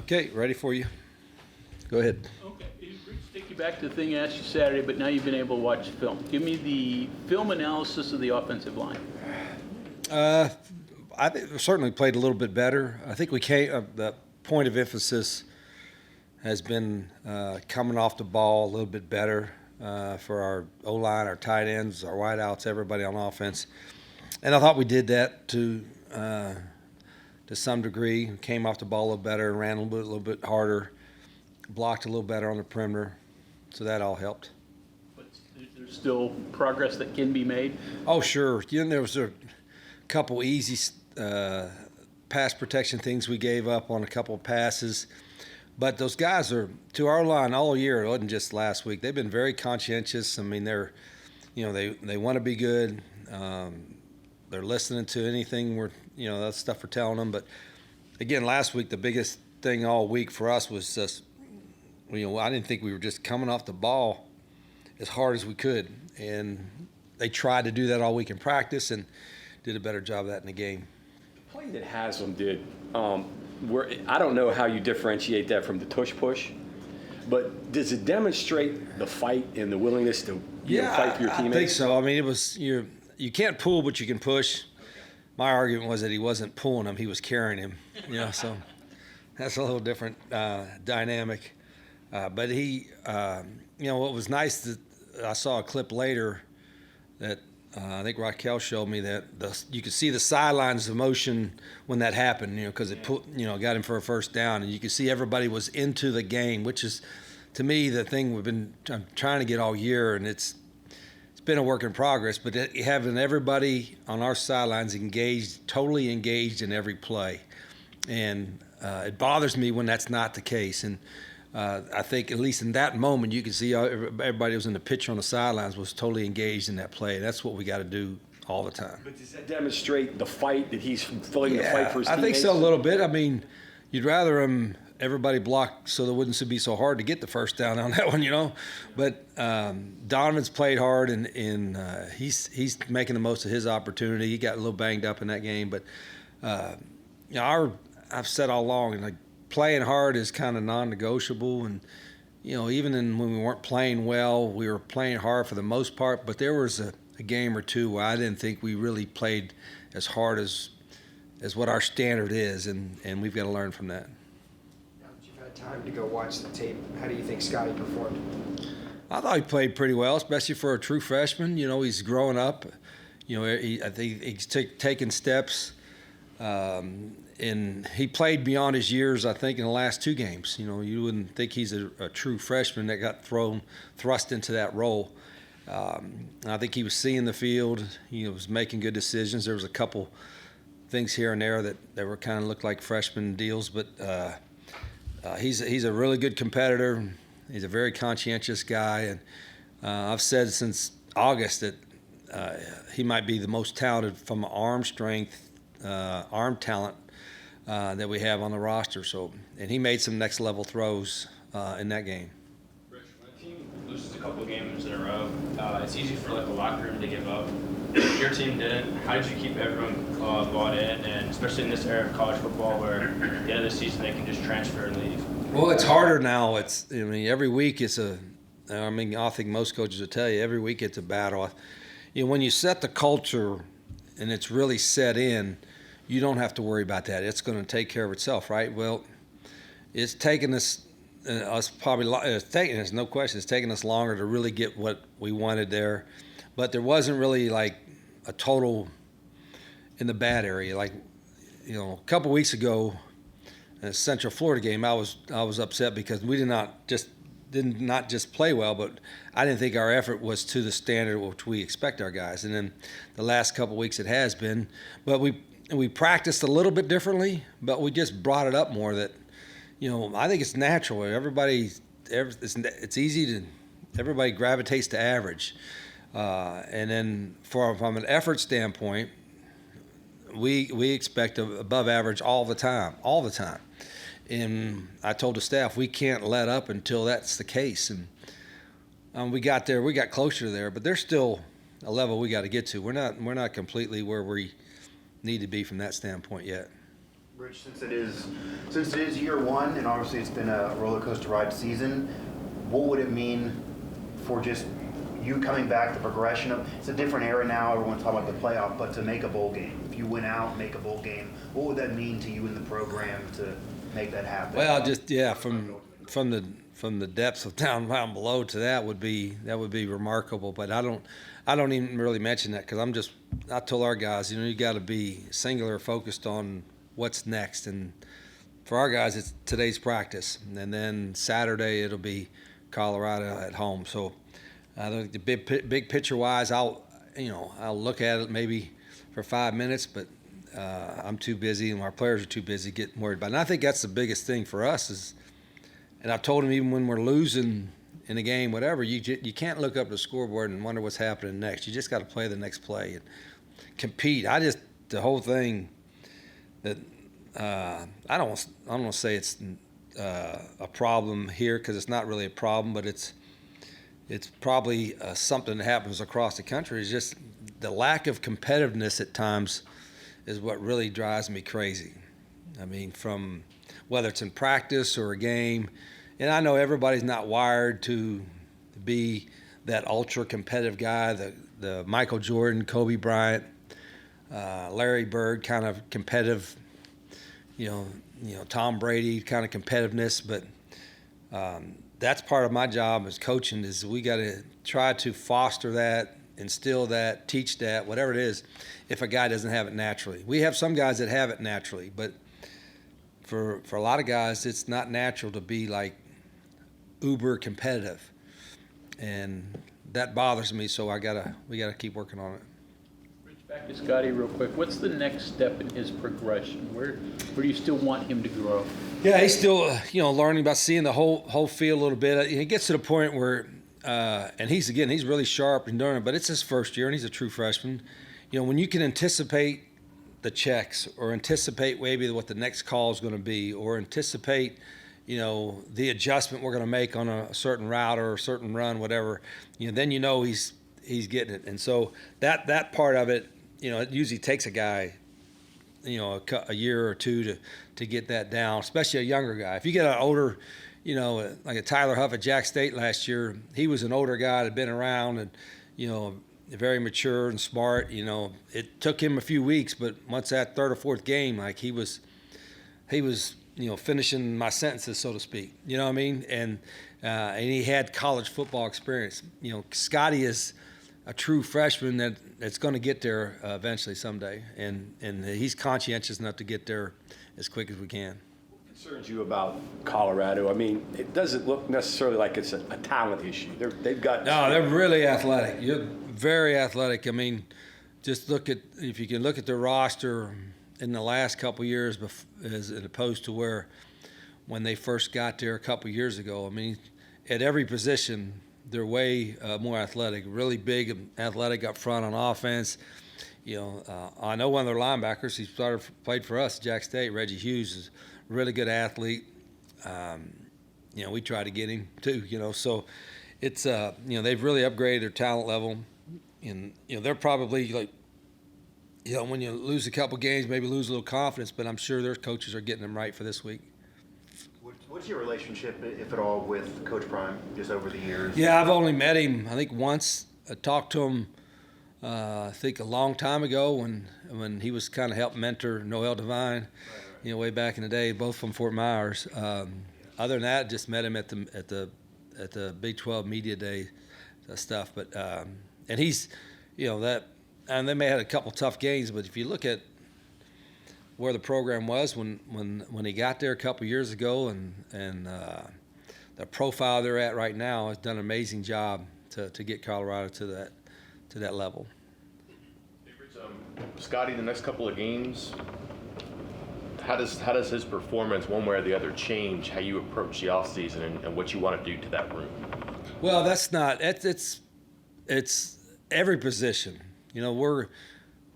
Okay, ready for you. Go ahead. Okay, Rich, take you back to the thing I asked you Saturday, but now you've been able to watch film. Give me the film analysis of the offensive line. I think we certainly played a little bit better. I think we came. The point of emphasis has been coming off the ball a little bit better for our O-line, our tight ends, our wideouts, everybody on offense. And I thought we did that to some degree. Came off the ball a little better, ran a little bit harder, blocked a little better on the perimeter. So that all helped. But there's still progress that can be made. Oh, sure. There was a couple easy pass protection things we gave up on a couple of passes. But those guys are, to our line all year, it wasn't just last week. They've been very conscientious. I mean, they want to be good. They're listening to anything that stuff we're telling them. But again, last week, the biggest thing all week for us was just, I didn't think we were just coming off the ball as hard as we could. And they tried to do that all week in practice and did a better job of that in the game. The play that Haslam did, I don't know how you differentiate that from the tush push, but does it demonstrate the fight and the willingness to fight for your teammates? I think so. I mean, it was you can't pull, but you can push. My argument was that he wasn't pulling him; he was carrying him. So that's a little different dynamic. But he, what was nice that I saw a clip later that I think Raquel showed me that you could see the sidelines of motion when that happened, because it got him for a first down, and you could see everybody was into the game, which is, to me, the thing we've been trying to get all year, and it's been a work in progress. But having everybody on our sidelines engaged, totally engaged in every play, and it bothers me when that's not the case. And I think at least in that moment, you could see everybody who was in the picture on the sidelines was totally engaged in that play. That's what we got to do all the time. But does that demonstrate the fight that he's filling the fight for his teammates? I think so a little bit. I mean, you'd rather everybody block so that it wouldn't be so hard to get the first down on that one, But Donovan's played hard, and he's making the most of his opportunity. He got a little banged up in that game, but I've said all along, playing hard is kind of non-negotiable, and even when we weren't playing well, we were playing hard for the most part. But there was a game or two where I didn't think we really played as hard as what our standard is, and we've got to learn from that. Now that you've had time to go watch the tape, how do you think Scotty performed? I thought he played pretty well, especially for a true freshman. He's growing up. I think he's taking steps. And he played beyond his years, I think, in the last two games. You wouldn't think he's a true freshman that got thrust into that role. I think he was seeing the field. He was making good decisions. There was a couple things here and there that were kind of looked like freshman deals, but he's a really good competitor. He's a very conscientious guy, and I've said since August that he might be the most talented from arm strength, arm talent that we have on the roster. And he made some next level throws in that game. Rich, when a team loses a couple of games in a row, it's easy for a locker room to give up. If your team didn't, how did you keep everyone bought in, and especially in this era of college football where at the end of the season they can just transfer and leave? Well, it's harder now. Every week I think most coaches will tell you every week it's a battle. When you set the culture and it's really set in, you don't have to worry about that. It's going to take care of itself, right? Well, it's taken us no question, it's taken us longer to really get what we wanted there. But there wasn't really a total in the bad area. A couple weeks ago in the Central Florida game, I was upset because we did not just play well, but I didn't think our effort was to the standard which we expect our guys. And then the last couple weeks it has been, but we practiced a little bit differently, but we just brought it up more that, I think it's natural. It's easy to, everybody gravitates to average. And then from an effort standpoint, we expect above average all the time. And I told the staff we can't let up until that's the case. And we got closer to there, but there's still a level we got to get to. We're not completely where we need to be from that standpoint yet. Rich, since it is year one, and obviously it's been a roller coaster ride season, what would it mean for just you coming back, the progression of, it's a different era now, everyone's talking about the playoff, but to make a bowl game, if you went out, make a bowl game, what would that mean to you in the program to make that happen? Well, just from the depths of down below to that would be remarkable. But I don't even really mention that because I told our guys, you got to be singular focused on what's next. And for our guys, it's today's practice, and then Saturday it'll be Colorado at home. So I think the big picture wise, I'll look at it maybe for 5 minutes, but I'm too busy and our players are too busy getting worried about it. And I think that's the biggest thing for us is, and I've told them even when we're losing in a game, whatever, you can't look up at the scoreboard and wonder what's happening next. You just got to play the next play and compete. The whole thing that I don't want to say it's a problem here because it's not really a problem, but it's probably something that happens across the country. It's just the lack of competitiveness at times is what really drives me crazy. I mean, from whether it's in practice or a game, and I know everybody's not wired to be that ultra competitive guy, the Michael Jordan, Kobe Bryant, Larry Bird kind of competitive, Tom Brady kind of competitiveness, but that's part of my job as coaching is we got to try to foster that, instill that, teach that, whatever it is, if a guy doesn't have it naturally. We have some guys that have it naturally, but for a lot of guys, it's not natural to be like uber competitive, and that bothers me. So we gotta keep working on it. Rich, back to Scotty real quick. What's the next step in his progression? Where do you still want him to grow? Yeah, he's still learning about seeing the whole field a little bit. He gets to the point where, and he's really sharp and doing it, but it's his first year and he's a true freshman. When you can anticipate the checks or anticipate maybe what the next call is going to be or anticipate the adjustment we're going to make on a certain route or a certain run, whatever, then he's getting it. And so that part of it, it usually takes a guy a year or two to get that down, especially a younger guy. If you get an older, like a Tyler Huff at Jack State last year, he was an older guy that had been around and very mature and smart. It took him a few weeks, but once that third or fourth game, like he was finishing my sentences, so to speak. You know what I mean? And he had college football experience. Scotty is a true freshman that's going to get there eventually someday, and he's conscientious enough to get there as quick as we can. What concerns you about Colorado? I mean, it doesn't look necessarily like it's a talent issue. They're really athletic. You're very athletic. I mean, just if you can look at their roster in the last couple of years, as opposed to when they first got there a couple of years ago. I mean, at every position, they're way more athletic, really big and athletic up front on offense. I know one of their linebackers, he played for us at Jack State, Reggie Hughes, is a really good athlete. We try to get him too, so it's, they've really upgraded their talent level. And, they're probably like, when you lose a couple games, maybe lose a little confidence, but I'm sure their coaches are getting them right for this week. What's your relationship, if at all, with Coach Prime just over the years? Yeah, I've only met him, I think, once. I talked to him, I think, a long time ago when he was kind of helping mentor Noel Devine, way back in the day, both from Fort Myers. Other than that, just met him at the Big 12 Media Day stuff. But and he's, and they may have had a couple tough games, but if you look at where the program was when he got there a couple years ago and the profile they're at right now, has done an amazing job to get Colorado to that level. Scotty, the next couple of games, how does his performance, one way or the other, change how you approach the offseason and what you want to do to that room? Well, it's every position. We're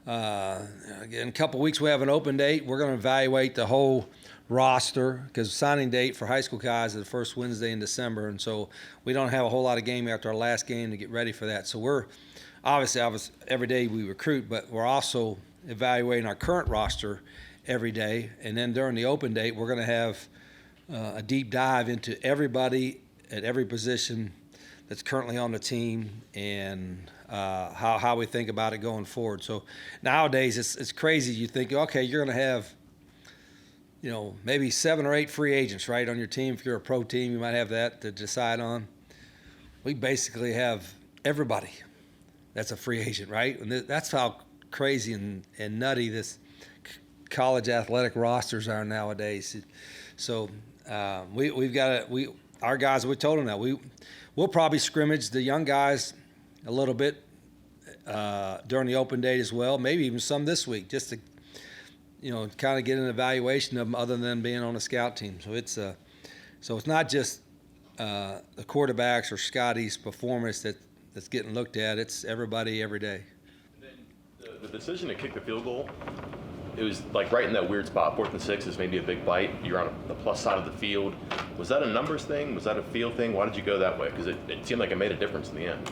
in a couple of weeks we have an open date. We're going to evaluate the whole roster because signing date for high school guys is the first Wednesday in December, and so we don't have a whole lot of game after our last game to get ready for that. So we're obviously every day we recruit, but we're also evaluating our current roster every day, and then during the open date, we're going to have a deep dive into everybody at every position that's currently on the team and how we think about it going forward. So nowadays it's crazy. You think, okay, you're going to have, maybe 7 or 8 free agents, right, on your team. If you're a pro team, you might have that to decide on. We basically have everybody that's a free agent, right? And that's how crazy and nutty this college athletic rosters are nowadays. So we've got to our guys. We told them that we'll probably scrimmage the young guys a little bit during the open date as well. Maybe even some this week, just to kind of get an evaluation of them, other than being on a scout team. So it's not just the quarterbacks or Scotty's performance that's getting looked at. It's everybody every day. And then the decision to kick the field goal, it was like right in that weird spot. 4th and 6 is maybe a big bite. You're on the plus side of the field. Was that a numbers thing? Was that a field thing? Why did you go that way? Because it seemed like it made a difference in the end.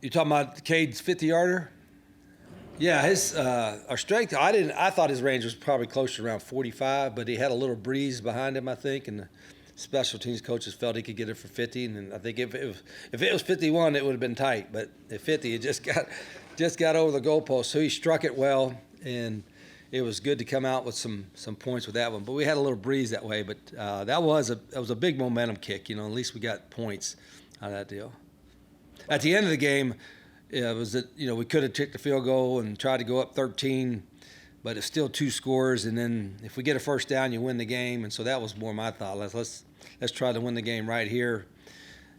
You talking about Cade's 50-yarder? Yeah, his our strength. I thought his range was probably closer to around 45, but he had a little breeze behind him, I think, and the special teams coaches felt he could get it for 50. And I think if it was 51, it would have been tight. But at 50, it just got over the goalpost. So he struck it well, and it was good to come out with some points with that one. But we had a little breeze that way. But that was a big momentum kick. At least we got points out of that deal. At the end of the game, it was that we could have kicked the field goal and tried to go up 13, but it's still 2 scores. And then if we get a first down, you win the game. And so that was more my thought. Let's try to win the game right here.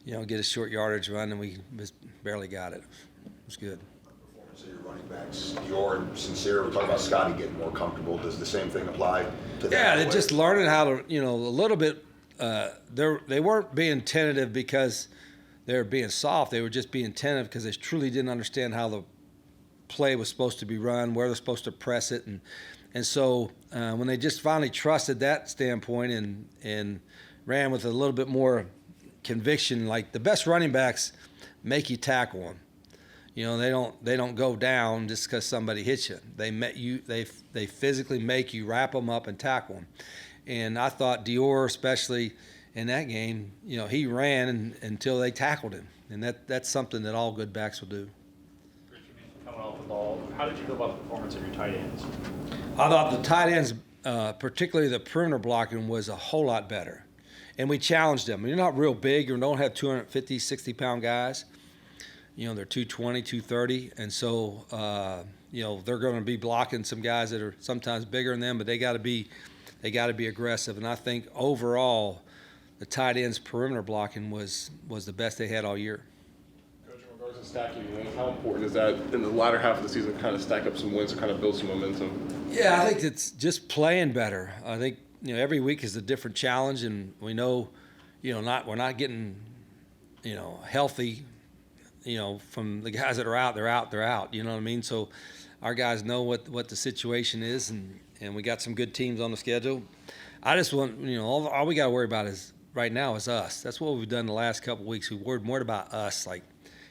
Get a short yardage run, and we just barely got it. It was good. Performance of your running backs, Dior and Sincere. We're talking about Scotty getting more comfortable. Does the same thing apply to that? Yeah, they're just learning how to, a little bit. They weren't being tentative because they were being soft. They were just being tentative because they truly didn't understand how the play was supposed to be run, where they're supposed to press it, and so when they just finally trusted that standpoint and ran with a little bit more conviction, like the best running backs make you tackle them. They don't go down just because somebody hits you. They physically make you wrap them up and tackle them. And I thought Dior, especially in that game, he ran until they tackled him, and that's something that all good backs will do. Rich, you mentioned coming off the ball. How did you feel about the performance of your tight ends? I thought the tight ends, particularly the perimeter blocking, was a whole lot better, and we challenged them. You're not real big. You don't have 250, 60-pound guys. They're 220, 230, and so they're going to be blocking some guys that are sometimes bigger than them, but they got to be aggressive. And I think overall, the tight ends perimeter blocking was the best they had all year. Coach, in regards to stacking wins, how important is that in the latter half of the season to kind of stack up some wins to kind of build some momentum? Yeah, I think it's just playing better. I think every week is a different challenge, and we know we're not getting healthy. From the guys that are out, they're out. You know what I mean? So our guys know what the situation is, and we got some good teams on the schedule. I just want, all we got to worry about right now is us. That's what we've done the last couple of weeks. We've worried more about us, like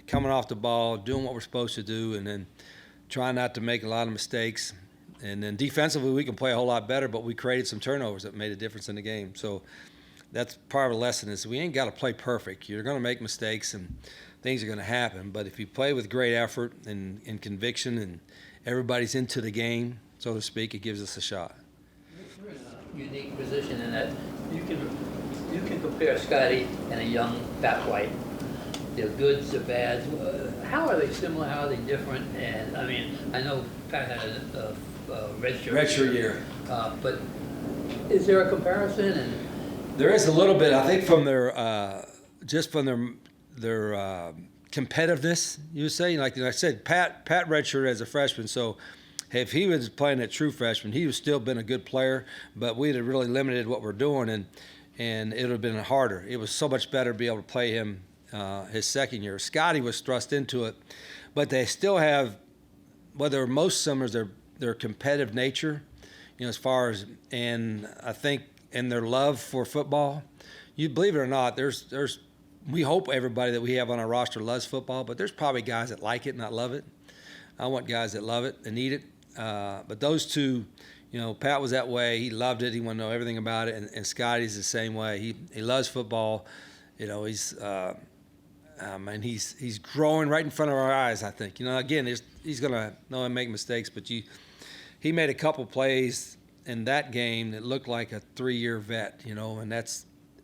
coming off the ball, doing what we're supposed to do, and then trying not to make a lot of mistakes. And then defensively, we can play a whole lot better, but we created some turnovers that made a difference in the game. So that's part of the lesson is we ain't got to play perfect. You're going to make mistakes, and things are going to happen. But if you play with great effort and conviction and everybody's into the game, so to speak, it gives us a shot. You're in a unique position in that you can compare Scotty and a young Pat White. Their goods, their bads. How are they similar? How are they different? And I mean, I know Pat had a redshirt year, but is there a comparison? And there is a little bit. I think from their just from their competitiveness, you would say. Like I said, Pat redshirted as a freshman, so if he was playing at true freshman, he would still been a good player, but we'd have really limited what we're doing, and it would have been harder. It was so much better to be able to play him his second year. Scotty was thrust into it, but they still have, whether most summers, their competitive nature, as far as, and I think in their love for football. You believe it or not, there's we hope everybody that we have on our roster loves football, but there's probably guys that like it and not love it. I want guys that love it and need it. But those two, Pat was that way. He loved it. He wanted to know everything about it. And Scotty's the same way. He loves football. He's and he's growing right in front of our eyes, I think. Again, he's going to know and make mistakes, but he made a couple plays in that game that looked like a 3-year vet,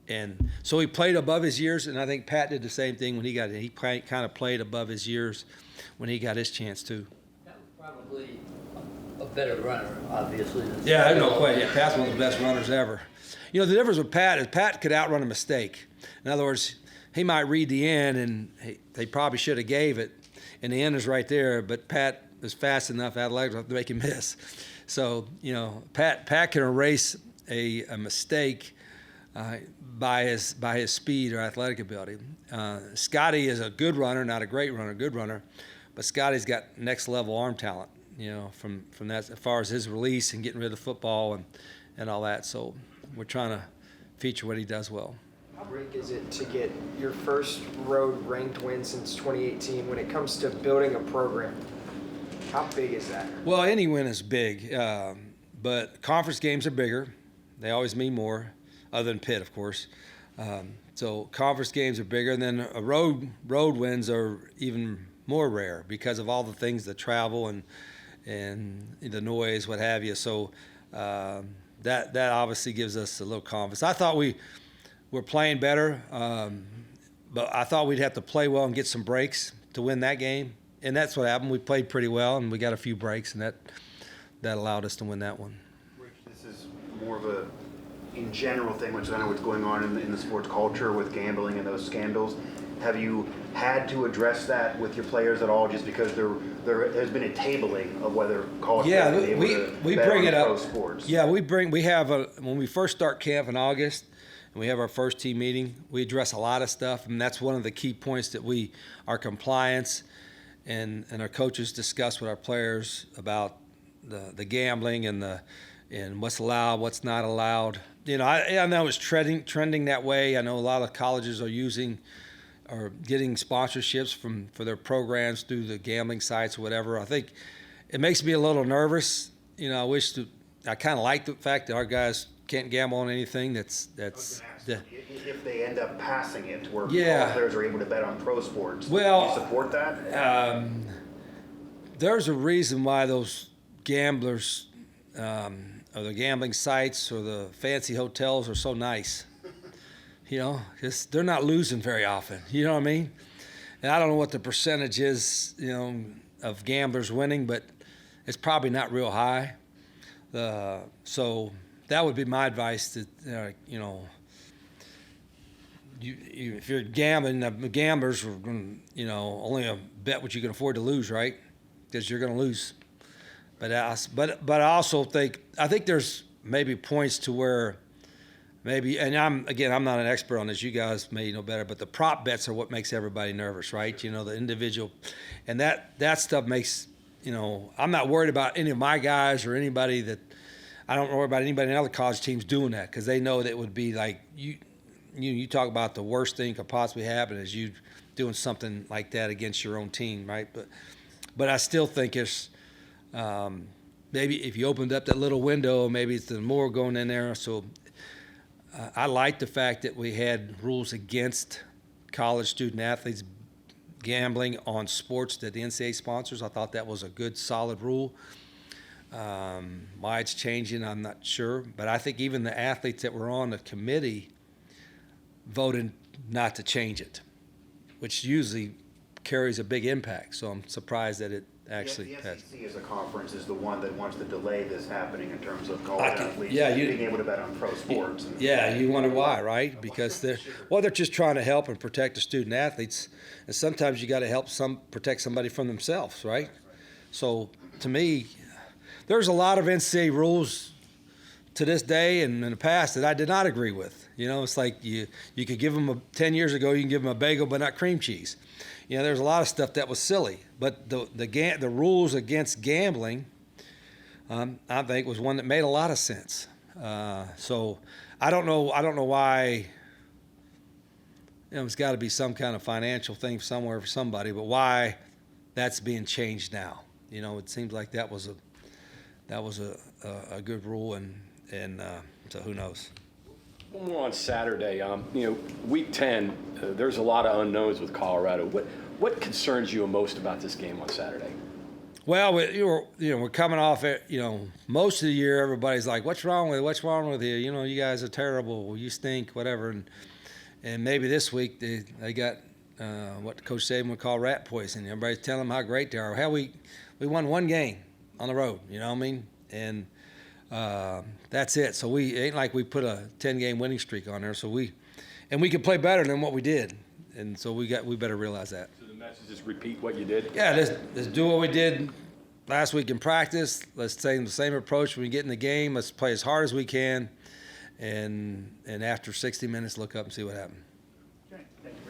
and so he played above his years, and I think Pat did the same thing when he got it. He kind of played above his years when he got his chance too. That was probably a better runner, obviously. Yeah, I have no question. Yeah, Pat's one of the best runners ever. The difference with Pat is Pat could outrun a mistake. In other words, he might read the end, and they probably should have gave it, and the end is right there. But Pat is fast enough, athletic enough to make him miss. So Pat can erase a mistake by his speed or athletic ability. Scotty is a good runner, not a great runner, good runner, but Scotty's got next level arm talent. From that as far as his release and getting rid of the football and all that. So we're trying to feature what he does well. How big is it to get your first road ranked win since 2018 when it comes to building a program? How big is that? Well, any win is big, but conference games are bigger. They always mean more, other than Pitt, of course. So conference games are bigger, and then road wins are even more rare because of all the things, the travel and the noise, what have you. So that obviously gives us a little confidence. I thought we were playing better, but I thought we'd have to play well and get some breaks to win that game. And that's what happened. We played pretty well, and we got a few breaks, and that allowed us to win that one. Rich, this is more of a in general thing, which I know what's going on in the sports culture with gambling and those scandals. Have you had to address that with your players at all, just because there has been a tabling of whether college players are able to bet bring on it up. pro sports? Yeah, we have when we first start camp in August, and we have our first team meeting, we address a lot of stuff, and that's one of the key points that our compliance and our coaches discuss with our players about the gambling and what's allowed, what's not allowed. I know it's trending that way. I know a lot of colleges are getting sponsorships for their programs through the gambling sites or whatever. I think it makes me a little nervous. I kind of like the fact that our guys can't gamble on anything that's if they end up passing it where Yeah. players are able to bet on pro sports, Well, do you support that? There's a reason why those gamblers or the gambling sites or the fancy hotels are so nice. Because they're not losing very often. You know what I mean? And I don't know what the percentage is, of gamblers winning, but it's probably not real high. So that would be my advice that, if you're gambling, the gamblers are going to, only bet what you can afford to lose, right? Because you're going to lose. But I also think there's maybe points to where maybe, and I'm not an expert on this. You guys may know better, but the prop bets are what makes everybody nervous, right? The individual, and that stuff makes, I'm not worried about any of my guys or anybody that. I don't worry about anybody in other college teams doing that because they know that it would be like you talk about the worst thing could possibly happen is you doing something like that against your own team, right? But I still think it's maybe if you opened up that little window, maybe it's more going in there. So I like the fact that we had rules against college student athletes gambling on sports that the NCAA sponsors. I thought that was a good, solid rule. Why it's changing, I'm not sure. But I think even the athletes that were on the committee voted not to change it, which usually carries a big impact. So I'm surprised that it actually passed. The SEC as a conference is the one that wants to delay this happening in terms of college athletes being able to bet on pro sports. You wonder why, right? Because they're just trying to help and protect the student athletes, and sometimes you got to help protect somebody from themselves, right? So to me, there's a lot of NCAA rules to this day and in the past that I did not agree with. It's like you could give them 10 years ago, you can give them a bagel but not cream cheese. There's a lot of stuff that was silly. But the rules against gambling, I think, was one that made a lot of sense. So I don't know why. It's got to be some kind of financial thing somewhere for somebody, but why that's being changed now? It seems like that was a good rule, and so who knows. One more on Saturday. Week 10, there's a lot of unknowns with Colorado. What concerns you most about this game on Saturday? Well, we're coming off it. Most of the year, everybody's like, "What's wrong with you? What's wrong with you? You guys are terrible. You stink, whatever." And maybe this week they got what Coach Saban would call rat poison. Everybody's telling them how great they are. Hell, we won one game on the road. You know what I mean? And that's it. So it ain't like we put a 10-game winning streak on there. So we could play better than what we did. And so we better realize that. So the message is repeat what you did? Yeah, let's do what we did last week in practice. Let's take the same approach when we get in the game. Let's play as hard as we can. And after 60 minutes, look up and see what happened.